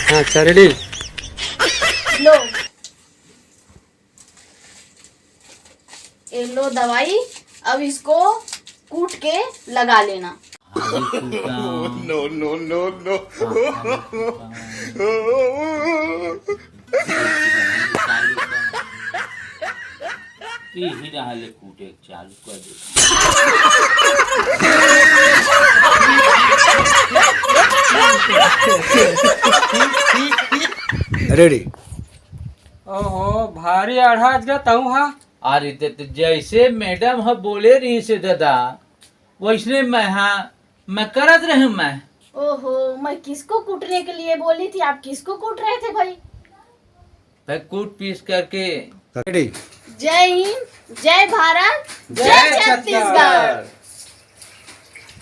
हाँ अच्छा रेडी। लो ये लो दवाई, अब इसको कूट के लगा लेना। No no no no. ही डाले कूटे चालू कर दे। रेडी। ओहो भारी आढ़ाज गता हूँ हा। अरे तो जैसे मैडम ह बोले रही से दादा वैसने मैं करत रही मैं। ओहो मैं किसको कूटने के लिए बोली थी, आप किसको कूट रहे थे भाई? भाई कूट पीस करके। रेडी। जय हिंद, जय भारत, जय छत्तीसगढ़।